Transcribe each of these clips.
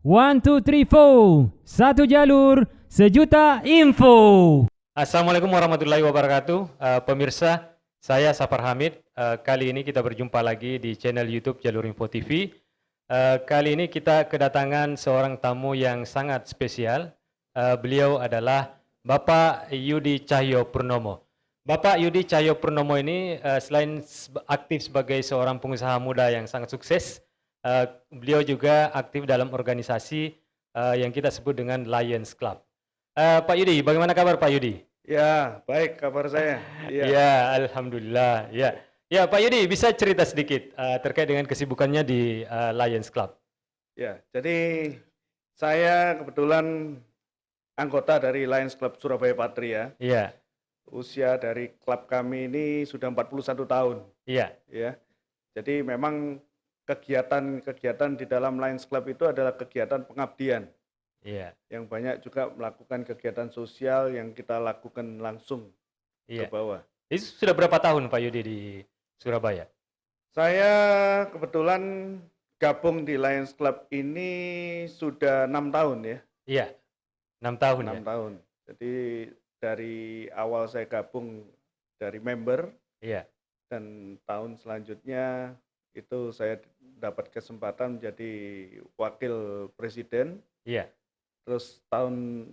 One, two, three, four. Satu jalur, sejuta info. Assalamualaikum warahmatullahi wabarakatuh. Pemirsa, saya Safar Hamid. Kali ini kita berjumpa lagi di channel YouTube Jalur Info TV. Kali ini kita kedatangan seorang tamu yang sangat spesial. Beliau adalah Bapak Yudi Cahyo Purnomo. Bapak Yudi Cahyo Purnomo ini selain aktif sebagai seorang pengusaha muda yang sangat sukses, beliau juga aktif dalam organisasi yang kita sebut dengan Lions Club. Pak Yudi, bagaimana kabar Pak Yudi? Ya, baik kabar saya. Iya. Ya, alhamdulillah. Ya, ya Pak Yudi bisa cerita sedikit terkait dengan kesibukannya di Lions Club. Ya, jadi saya kebetulan anggota dari Lions Club Surabaya Patria. Iya, Usia dari klub kami ini sudah 41 tahun. iya, Ya, jadi memang kegiatan-kegiatan di dalam Lions Club itu adalah kegiatan pengabdian iya, yang banyak juga melakukan kegiatan sosial yang kita lakukan langsung ke iya. bawah. Itu sudah berapa tahun Pak Yudi di Surabaya? Saya kebetulan gabung di Lions Club ini sudah 6 tahun ya. Iya, 6 tahun 6 ya. tahun. Jadi dari awal saya gabung dari member Iya, dan tahun selanjutnya itu saya dapat kesempatan menjadi wakil presiden. iya, Terus tahun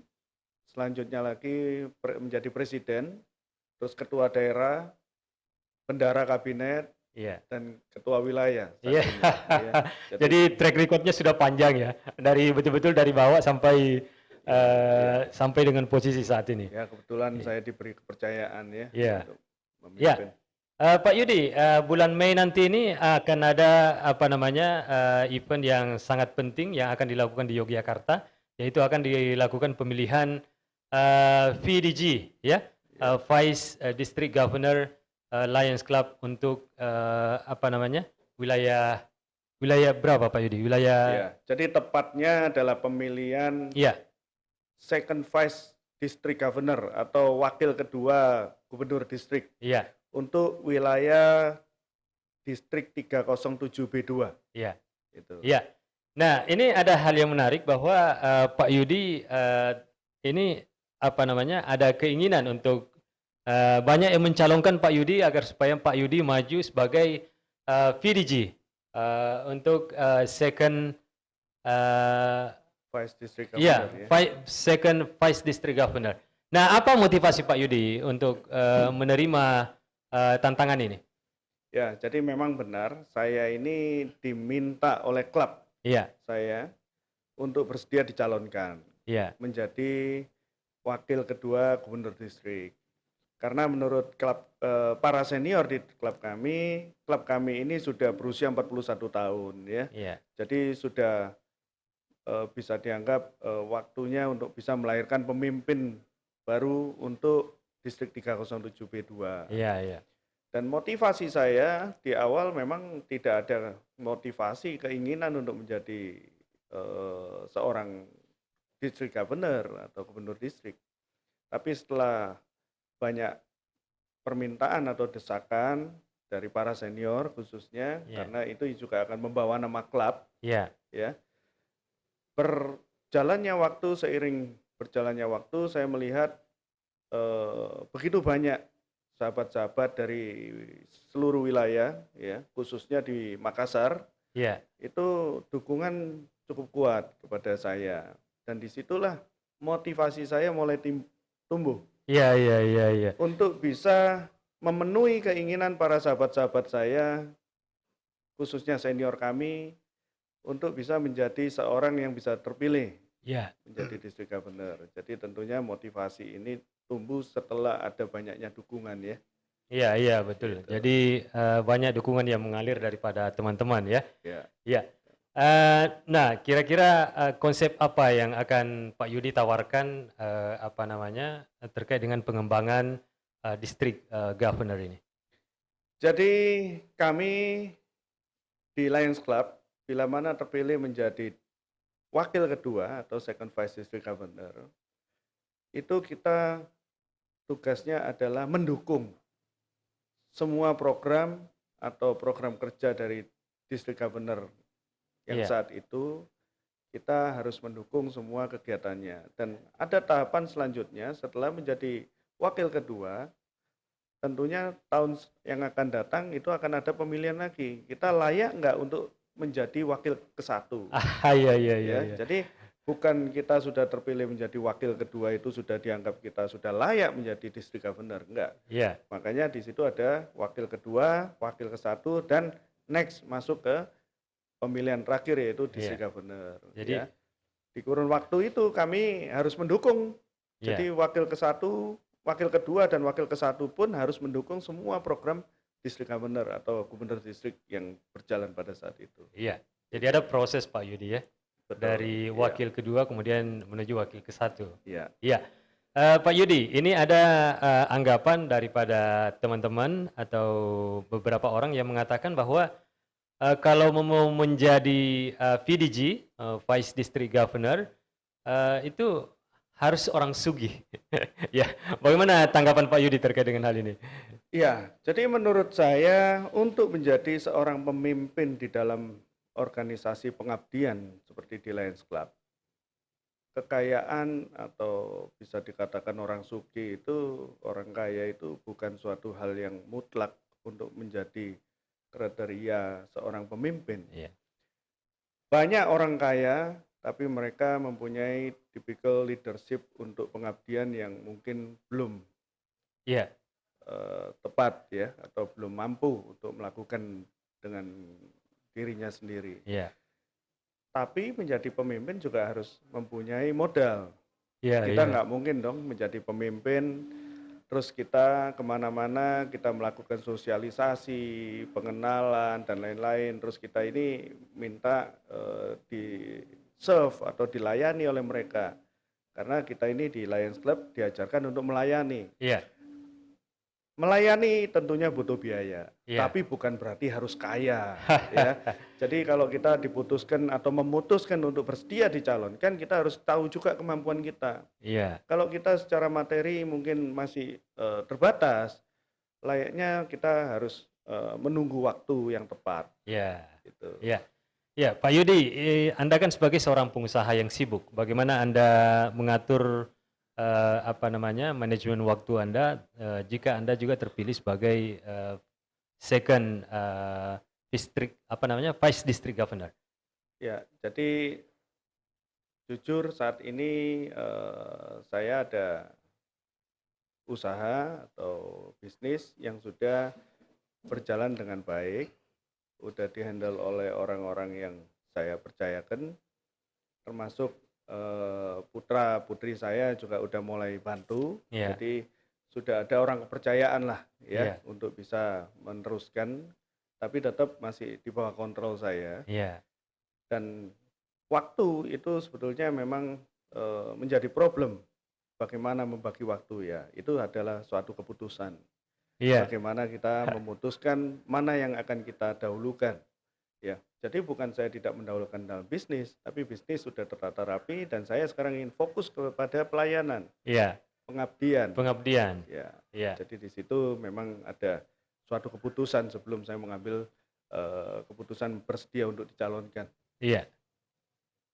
selanjutnya lagi menjadi presiden, terus ketua daerah, bendara kabinet, iya. dan ketua wilayah saat Iya. ini, ya. Jadi track recordnya sudah panjang ya, dari betul-betul dari bawah sampai sampai dengan posisi saat ini. Ya kebetulan saya diberi kepercayaan ya Iya. untuk Ya, memimpin. Pak Yudi, bulan Mei nanti ini akan ada apa namanya event yang sangat penting yang akan dilakukan di Yogyakarta, yaitu akan dilakukan pemilihan VDG, ya, Vice District Governor Lions Club untuk apa namanya wilayah berapa Pak Yudi? Wilayah, Ya, jadi tepatnya adalah pemilihan iya, Second Vice District Governor atau wakil kedua gubernur distrik iya, untuk wilayah distrik 307B2 iya. itu. Iya. Nah, ini ada hal yang menarik bahwa Pak Yudi ini apa namanya ada keinginan untuk banyak yang mencalonkan Pak Yudi agar supaya Pak Yudi maju sebagai VDG untuk second Vice District ya Governor ya. second Vice District Governor. Nah, apa motivasi Pak Yudi untuk menerima tantangan ini? Ya, jadi memang benar saya ini diminta oleh klub Iya, saya untuk bersedia dicalonkan iya, menjadi wakil kedua gubernur distrik. Karena menurut klub para senior di klub kami ini sudah berusia 41 tahun ya. iya, Jadi sudah bisa dianggap waktunya untuk bisa melahirkan pemimpin baru untuk distrik 307B2. iya, iya, Dan motivasi saya di awal memang tidak ada motivasi keinginan untuk menjadi seorang district governor atau gubernur distrik. Tapi setelah banyak permintaan atau desakan dari para senior khususnya, Iya. karena itu juga akan membawa nama klub iya, ya. Seiring berjalannya waktu saya melihat begitu banyak sahabat-sahabat dari seluruh wilayah ya, khususnya di Makassar, iya. itu dukungan cukup kuat kepada saya. Dan disitulah motivasi saya mulai tumbuh Iya, iya, iya, iya. untuk bisa memenuhi keinginan para sahabat-sahabat saya, khususnya senior kami, untuk bisa menjadi seorang yang bisa terpilih Iya. menjadi district governor. Jadi tentunya motivasi ini tumbuh setelah ada banyaknya dukungan ya. Iya, iya, betul. Gitu. Jadi banyak dukungan yang mengalir daripada teman-teman ya. Ya. Iya. Nah, kira-kira konsep apa yang akan Pak Yudi tawarkan apa namanya terkait dengan pengembangan distrik governor ini? Jadi kami di Lions Club bila mana terpilih menjadi wakil kedua atau second vice district governor, itu kita tugasnya adalah mendukung semua program atau program kerja dari district governor yang Iya. saat itu kita harus mendukung semua kegiatannya. Dan ada tahapan selanjutnya setelah menjadi wakil kedua, tentunya tahun yang akan datang itu akan ada pemilihan lagi. Kita layak nggak untuk menjadi wakil ke-1? Iya, iya, iya, Ya, iya. jadi bukan kita sudah terpilih menjadi wakil kedua itu sudah dianggap kita sudah layak menjadi district governor, enggak. Iya, Makanya di situ ada wakil kedua, wakil ke-1 dan next masuk ke pemilihan terakhir yaitu district iya. governor Jadi, ya. Di kurun waktu itu kami harus mendukung. iya, Jadi wakil ke-1, wakil kedua dan wakil ke-1 pun harus mendukung semua program district governor atau gubernur distrik yang berjalan pada saat itu. iya. Jadi ada proses Pak Yudi ya, Betul. dari Iya. wakil kedua kemudian menuju wakil ke-1. Iya. Iya. Pak Yudi, ini ada anggapan daripada teman-teman atau beberapa orang yang mengatakan bahwa kalau mau menjadi VDG, Vice District Governor, itu harus orang sugih. Ya, bagaimana tanggapan Pak Yudi terkait dengan hal ini? Iya, jadi menurut saya untuk menjadi seorang pemimpin di dalam organisasi pengabdian seperti di Lions Club, kekayaan atau bisa dikatakan orang sugih itu, orang kaya itu bukan suatu hal yang mutlak untuk menjadi kriteria seorang pemimpin. Iya, Banyak orang kaya, tapi mereka mempunyai typical leadership untuk pengabdian yang mungkin belum iya, tepat ya, atau belum mampu untuk melakukan dengan dirinya sendiri. iya, Tapi menjadi pemimpin juga harus mempunyai modal. iya, Kita iya, nggak mungkin dong menjadi pemimpin, terus kita kemana-mana kita melakukan sosialisasi, pengenalan dan lain-lain, terus kita ini minta di serve atau dilayani oleh mereka. Karena kita ini di Lions Club diajarkan untuk melayani. iya, Melayani tentunya butuh biaya, iya. tapi bukan berarti harus kaya, ya. Jadi kalau kita diputuskan atau memutuskan untuk bersedia dicalonkan, kita harus tahu juga kemampuan kita. Iya, Kalau kita secara materi mungkin masih terbatas, layaknya kita harus menunggu waktu yang tepat, iya, gitu. iya. Ya, Pak Yudi, Anda kan sebagai seorang pengusaha yang sibuk. Bagaimana Anda mengatur manajemen waktu Anda jika Anda juga terpilih sebagai second Vice District Governor? Ya, jadi jujur saat ini saya ada usaha atau bisnis yang sudah berjalan dengan baik, udah dihandle oleh orang-orang yang saya percayakan, termasuk putra putri saya juga udah mulai bantu, Iya, jadi sudah ada orang kepercayaan lah iya, ya untuk bisa meneruskan, tapi tetap masih di bawah kontrol saya. iya, Dan waktu itu sebetulnya memang menjadi problem. Bagaimana membagi waktu ya, itu adalah suatu keputusan. iya, Bagaimana kita memutuskan mana yang akan kita dahulukan. Ya, jadi bukan saya tidak mendahulukan dalam bisnis, tapi bisnis sudah tertata rapi dan saya sekarang ingin fokus kepada pelayanan, iya. pengabdian. Pengabdian. Ya, Iya, jadi di situ memang ada suatu keputusan sebelum saya mengambil keputusan bersedia untuk dicalonkan. iya.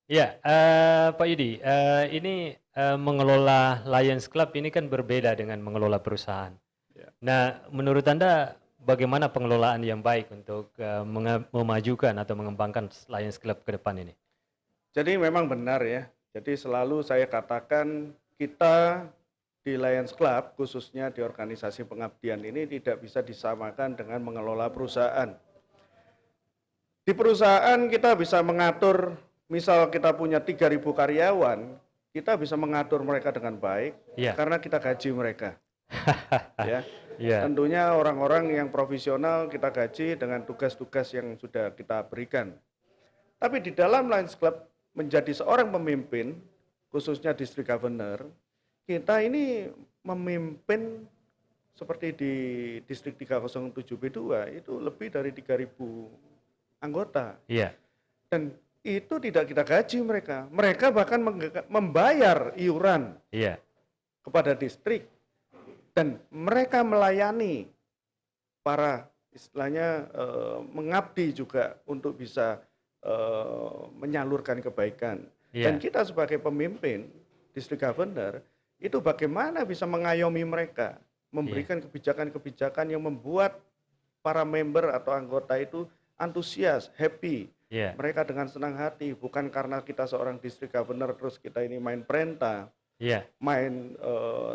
Iya, Pak Yudi, ini mengelola Lions Club ini kan berbeda dengan mengelola perusahaan. Ya. Nah, menurut Anda bagaimana pengelolaan yang baik untuk memajukan atau mengembangkan Lions Club ke depan ini? Jadi memang benar ya. Jadi selalu saya katakan kita di Lions Club khususnya di organisasi pengabdian ini tidak bisa disamakan dengan mengelola perusahaan. Di perusahaan kita bisa mengatur, misal kita punya 3.000 karyawan, kita bisa mengatur mereka dengan baik Iya. karena kita gaji mereka. Ya. Iya, Tentunya orang-orang yang profesional kita gaji dengan tugas-tugas yang sudah kita berikan. Tapi di dalam Lions Club menjadi seorang pemimpin, khususnya district governor, kita ini memimpin seperti di distrik 307B2 itu lebih dari 3.000 anggota. iya, Dan itu tidak kita gaji mereka. Mereka bahkan membayar iuran iya, kepada distrik. Dan mereka melayani para istilahnya mengabdi juga untuk bisa menyalurkan kebaikan. Dan Iya, kita sebagai pemimpin, district governor, itu bagaimana bisa mengayomi mereka, iya, memberikan kebijakan-kebijakan yang membuat para member atau anggota itu antusias, happy. iya, Mereka dengan senang hati, bukan karena kita seorang district governor terus kita ini main perintah, iya, main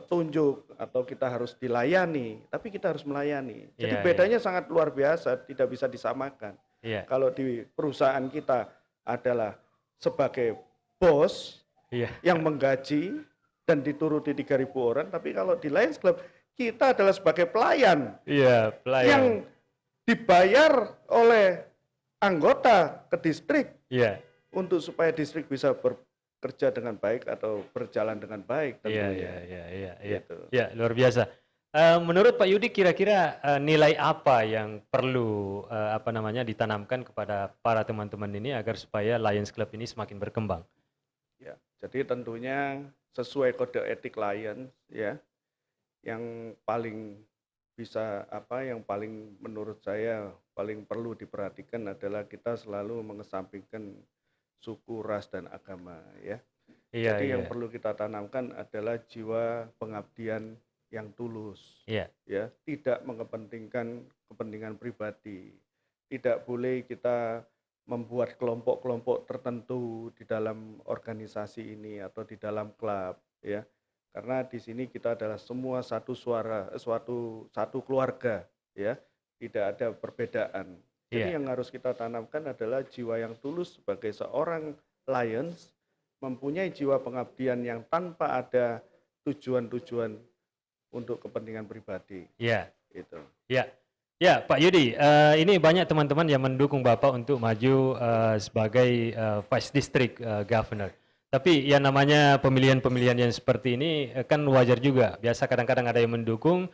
tunjuk atau kita harus dilayani, tapi kita harus melayani. Jadi iya, iya, bedanya sangat luar biasa, tidak bisa disamakan. iya, Kalau di perusahaan kita adalah sebagai bos iya, yang menggaji dan dituruti 3.000 orang, tapi kalau di Lions Club kita adalah sebagai pelayan iya, pelayan. yang dibayar oleh anggota ke distrik Iya, untuk supaya distrik bisa bekerja dengan baik atau berjalan dengan baik iya, iya, tentunya. iya, iya, iya, Gitu. iya, luar biasa. Menurut Pak Yudi, kira-kira nilai apa yang perlu apa namanya ditanamkan kepada para teman-teman ini agar supaya Lions Club ini semakin berkembang? Ya, jadi tentunya sesuai kode etik Lions ya, yang paling bisa yang paling menurut saya paling perlu diperhatikan adalah kita selalu mengesampingkan suku, ras dan agama ya. Iya, Jadi yang iya, perlu kita tanamkan adalah jiwa pengabdian yang tulus iya, ya, tidak mengepentingkan kepentingan pribadi. Tidak boleh kita membuat kelompok-kelompok tertentu di dalam organisasi ini atau di dalam klub ya. Karena di sini kita adalah semua satu suara, satu keluarga ya. Tidak ada perbedaan. Jadi iya, yang harus kita tanamkan adalah jiwa yang tulus sebagai seorang Lions, mempunyai jiwa pengabdian yang tanpa ada tujuan-tujuan untuk kepentingan pribadi. iya, Itu. iya. Ya, Pak Yudi, ini banyak teman-teman yang mendukung Bapak untuk maju sebagai Vice District Governor. Tapi yang namanya pemilihan-pemilihan yang seperti ini kan wajar juga. Biasa kadang-kadang ada yang mendukung,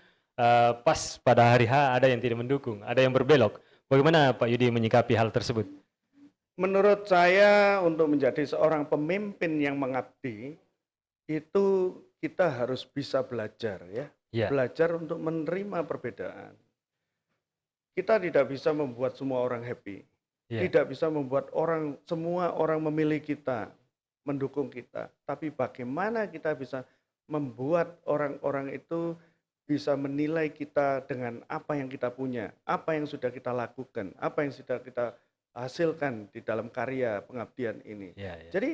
pas pada hari H ada yang tidak mendukung, ada yang berbelok. Bagaimana Pak Yudi menyikapi hal tersebut? Menurut saya untuk menjadi seorang pemimpin yang mengabdi, itu kita harus bisa belajar ya. Iya, Belajar untuk menerima perbedaan. Kita tidak bisa membuat semua orang happy. iya, Tidak bisa membuat semua orang memilih kita, mendukung kita. Tapi bagaimana kita bisa membuat orang-orang itu bisa menilai kita dengan apa yang kita punya, apa yang sudah kita lakukan, apa yang sudah kita hasilkan di dalam karya pengabdian ini. iya, iya, Jadi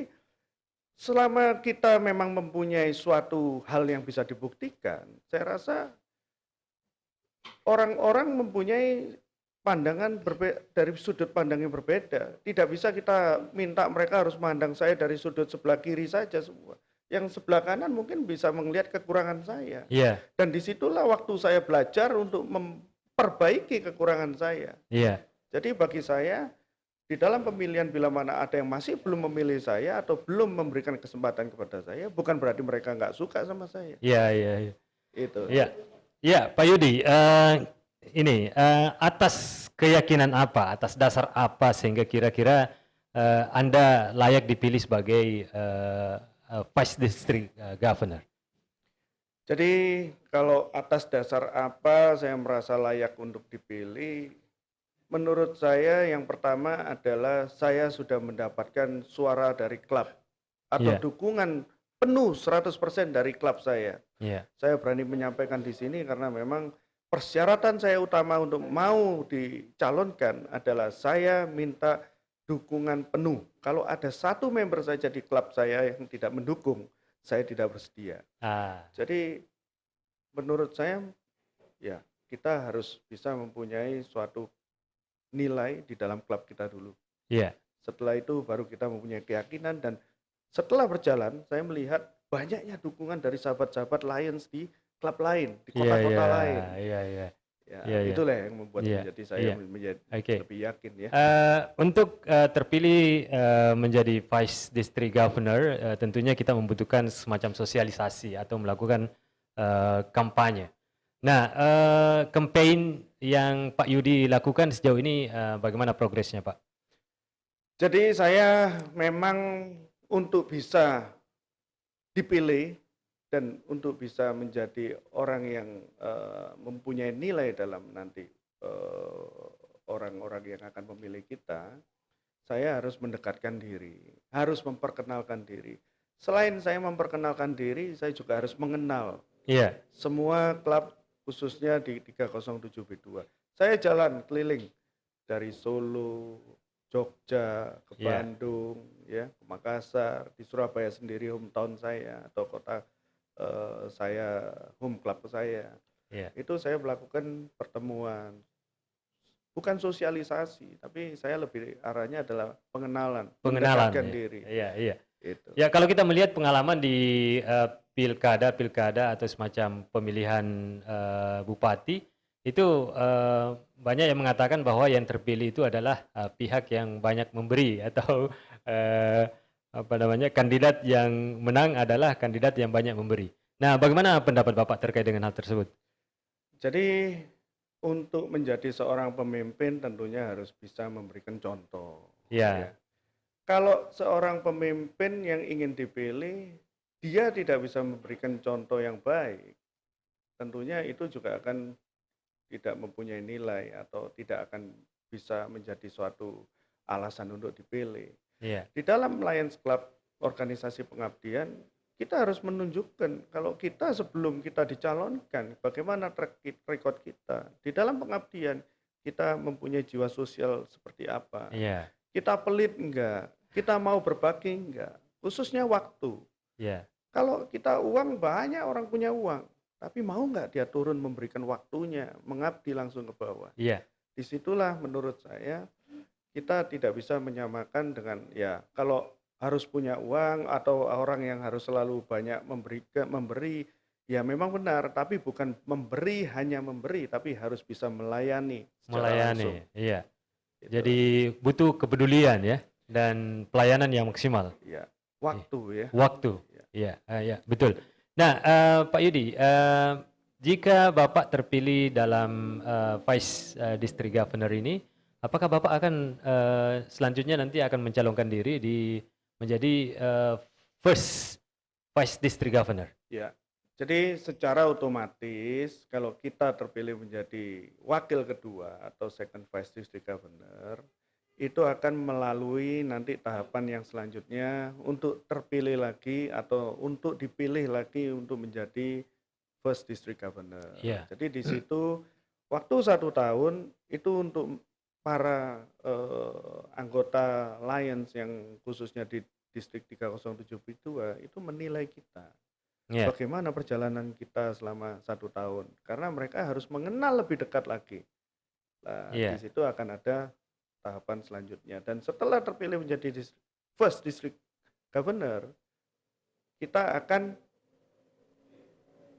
selama kita memang mempunyai suatu hal yang bisa dibuktikan, saya rasa orang-orang mempunyai pandangan dari sudut pandang yang berbeda. Tidak bisa kita minta mereka harus memandang saya dari sudut sebelah kiri saja semua. Yang sebelah kanan mungkin bisa melihat kekurangan saya. iya, Dan disitulah waktu saya belajar untuk memperbaiki kekurangan saya. iya, Jadi bagi saya, di dalam pemilihan bila mana ada yang masih belum memilih saya atau belum memberikan kesempatan kepada saya, bukan berarti mereka nggak suka sama saya. iya, iya, iya. Itu. Iya, iya, Pak Yudi. Ini atas keyakinan apa, atas dasar apa sehingga kira-kira Anda layak dipilih sebagai Vice District Governor? Jadi kalau atas dasar apa saya merasa layak untuk dipilih, menurut saya yang pertama adalah saya sudah mendapatkan suara dari klub atau Iya, dukungan penuh 100% dari klub saya. iya, Saya berani menyampaikan di sini karena memang persyaratan saya utama untuk mau dicalonkan adalah saya minta dukungan penuh. Kalau ada satu member saja di klub saya yang tidak mendukung, saya tidak bersedia. ah, Jadi menurut saya ya kita harus bisa mempunyai suatu nilai di dalam klub kita dulu. iya, Setelah itu baru kita mempunyai keyakinan dan setelah berjalan saya melihat banyaknya dukungan dari sahabat-sahabat Lions di klub lain, di iya, kota-kota iya, lain. iya, iya, Ya, iya, iya, itulah yang membuat iya, menjadi saya iya. menjadi Oke. lebih yakin ya. Untuk terpilih menjadi Vice District Governor, tentunya kita membutuhkan semacam sosialisasi atau melakukan kampanye. Nah, campaign yang Pak Yudi lakukan sejauh ini bagaimana progresnya, Pak? Jadi saya memang untuk bisa dipilih dan untuk bisa menjadi orang yang mempunyai nilai dalam nanti orang-orang yang akan memilih kita, saya harus mendekatkan diri, harus memperkenalkan diri. Selain saya memperkenalkan diri, saya juga harus mengenal Iya, semua klub khususnya di 307B2. Saya jalan keliling dari Solo, Jogja, ke iya, Bandung, ya, ke Makassar, di Surabaya sendiri hometown saya atau kota saya, home club saya. iya. Itu saya melakukan pertemuan, bukan sosialisasi, tapi saya lebih arahnya adalah pengenalan, Pengenalan mendekatkan ya. diri. Iya, iya. Itu. Ya, kalau kita melihat pengalaman di pilkada atau semacam pemilihan bupati, itu banyak yang mengatakan bahwa yang terpilih itu adalah pihak yang banyak memberi atau eh, apa namanya, kandidat yang menang adalah kandidat yang banyak memberi. Nah, bagaimana pendapat Bapak terkait dengan hal tersebut? Jadi untuk menjadi seorang pemimpin tentunya harus bisa memberikan contoh. Ya, Ya. Kalau seorang pemimpin yang ingin dipilih, dia tidak bisa memberikan contoh yang baik, tentunya itu juga akan tidak mempunyai nilai atau tidak akan bisa menjadi suatu alasan untuk dipilih. iya, Di dalam Lions Club, organisasi pengabdian, kita harus menunjukkan kalau kita sebelum kita dicalonkan, bagaimana track record kita. Di dalam pengabdian, kita mempunyai jiwa sosial seperti apa. iya, Kita pelit enggak? Kita mau berbagi enggak? Khususnya waktu. iya, Kalau kita uang, banyak orang punya uang. Tapi mau enggak dia turun memberikan waktunya, mengabdi langsung ke bawah. iya, Disitulah menurut saya kita tidak bisa menyamakan dengan ya kalau harus punya uang atau orang yang harus selalu banyak memberi ya memang benar, tapi bukan memberi hanya memberi, tapi harus bisa melayani secara langsung. melayani, iya. Gitu. Jadi butuh kepedulian ya dan pelayanan yang maksimal. Ya, waktu ya. Waktu, Ya. ya, ya, betul. Nah, Pak Yudi, jika Bapak terpilih dalam Vice District Governor ini, apakah Bapak akan selanjutnya nanti akan mencalonkan diri menjadi First Vice District Governor? Ya. Jadi secara otomatis kalau kita terpilih menjadi wakil kedua atau second vice district governor, itu akan melalui nanti tahapan yang selanjutnya untuk terpilih lagi atau untuk dipilih lagi untuk menjadi first district governor. Ya. Jadi di situ waktu 1 tahun itu untuk para anggota Lions yang khususnya di distrik 307B2 itu menilai kita. Ya. Bagaimana perjalanan kita selama 1 tahun? Karena mereka harus mengenal lebih dekat lagi. Nah, Iya. di situ akan ada tahapan selanjutnya. Dan setelah terpilih menjadi first district governor, kita akan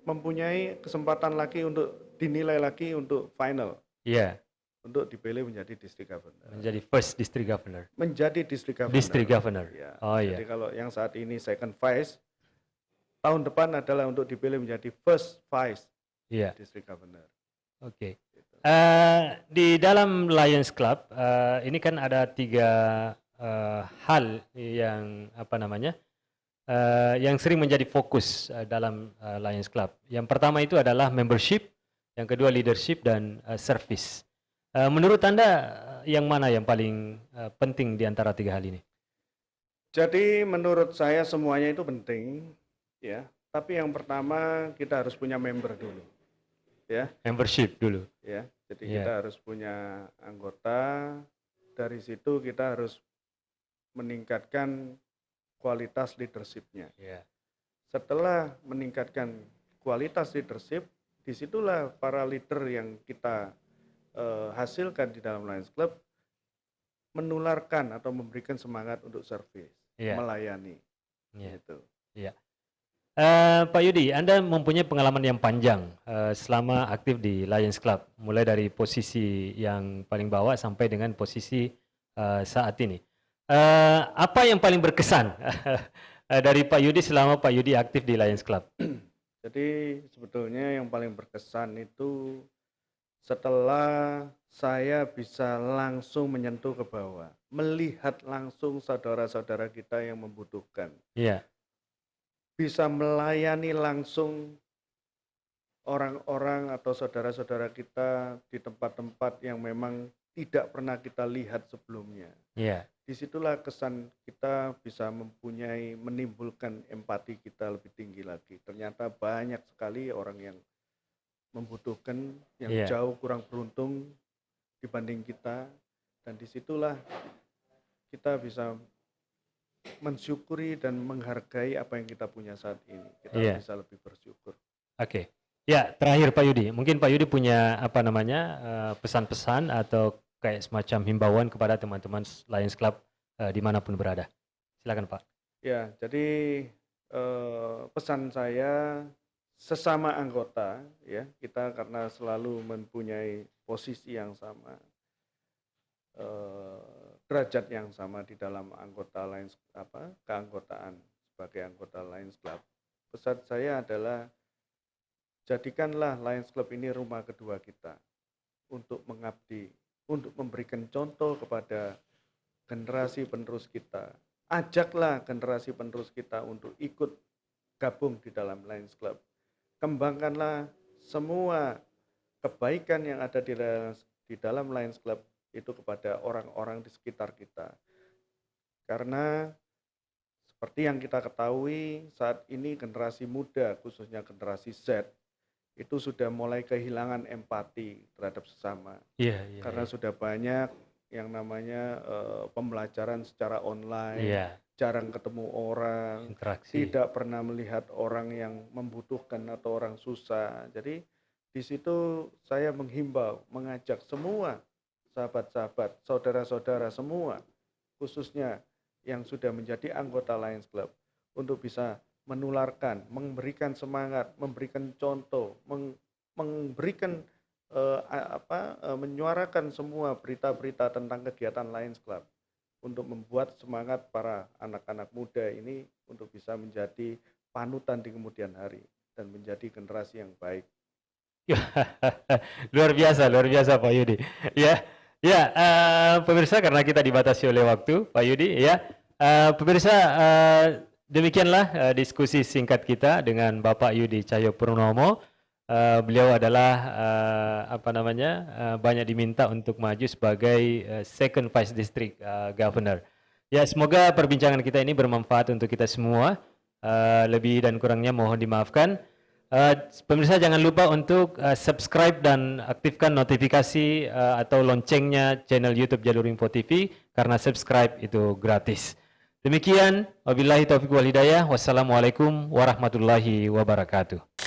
mempunyai kesempatan lagi untuk dinilai lagi untuk final, Iya, untuk dipilih menjadi district governor. menjadi First District Governor. Menjadi district governor. District Governor. Ya. Oh Jadi iya. kalau yang saat ini second vice, tahun depan adalah untuk dipilih menjadi first vice Iya. district governor. Oke. Di dalam Lions Club ini kan ada 3 hal yang apa namanya yang sering menjadi fokus dalam Lions Club. Yang pertama itu adalah membership, yang kedua leadership dan service. Menurut Anda yang mana yang paling penting di antara 3 hal ini? Jadi menurut saya semuanya itu penting, ya. Tapi yang pertama kita harus punya member dulu, ya. Membership dulu. Ya. Jadi Iya. kita harus punya anggota. Dari situ kita harus meningkatkan kualitas leadership-nya. Iya. Setelah meningkatkan kualitas leadership, disitulah para leader yang kita hasilkan di dalam Lions Club menularkan atau memberikan semangat untuk service, Iya. melayani. Iya. Gitu. Iya. Pak Yudi, Anda mempunyai pengalaman yang panjang selama aktif di Lions Club, mulai dari posisi yang paling bawah sampai dengan posisi saat ini. Apa yang paling berkesan dari Pak Yudi selama Pak Yudi aktif di Lions Club? Jadi sebetulnya yang paling berkesan itu setelah saya bisa langsung menyentuh ke bawah, melihat langsung saudara-saudara kita yang membutuhkan. Iya. Bisa melayani langsung orang-orang atau saudara-saudara kita di tempat-tempat yang memang tidak pernah kita lihat sebelumnya. Iya. Disitulah kesan kita bisa menimbulkan empati kita lebih tinggi lagi. Ternyata banyak sekali orang yang membutuhkan, yang Iya. jauh kurang beruntung dibanding kita, dan disitulah kita bisa mensyukuri dan menghargai apa yang kita punya saat ini. Kita Iya. bisa lebih bersyukur. Oke. Ya, terakhir Pak Yudi. Mungkin Pak Yudi punya apa namanya pesan-pesan atau kayak semacam himbauan kepada teman-teman Lions Club dimanapun berada. Silakan Pak. Ya, jadi pesan saya sesama anggota, ya, kita karena selalu mempunyai posisi yang sama, derajat yang sama di dalam anggota Lions keanggotaan sebagai anggota Lions Club. Pesan saya adalah jadikanlah Lions Club ini rumah kedua kita untuk mengabdi, untuk memberikan contoh kepada generasi penerus kita. Ajaklah generasi penerus kita untuk ikut gabung di dalam Lions Club. Kembangkanlah semua kebaikan yang ada di dalam Lions Club itu kepada orang-orang di sekitar kita. Karena seperti yang kita ketahui saat ini generasi muda, khususnya generasi Z, itu sudah mulai kehilangan empati terhadap sesama. Iya. Karena sudah banyak yang namanya pembelajaran secara online, Iya. jarang ketemu orang, Interaksi. tidak pernah melihat orang yang membutuhkan atau orang susah. Jadi di situ saya menghimbau, mengajak semua sahabat-sahabat, saudara-saudara semua, khususnya yang sudah menjadi anggota Lions Club, untuk bisa menularkan, memberikan semangat, memberikan contoh, memberikan menyuarakan semua berita-berita tentang kegiatan Lions Club untuk membuat semangat para anak-anak muda ini untuk bisa menjadi panutan di kemudian hari dan menjadi generasi yang baik. Luar biasa Pak Yudi. Pemirsa, karena kita dibatasi oleh waktu, Pak Yudi, pemirsa, demikianlah diskusi singkat kita dengan Bapak Yudi Cahyopurnomo. Beliau adalah banyak diminta untuk maju sebagai second vice district governor. Ya, semoga perbincangan kita ini bermanfaat untuk kita semua. Lebih dan kurangnya mohon dimaafkan. Pemirsa jangan lupa untuk subscribe dan aktifkan notifikasi atau loncengnya channel YouTube Jalur Info TV, karena subscribe itu gratis. Demikian, wabillahi taufiq wal hidayah. Wassalamualaikum warahmatullahi wabarakatuh.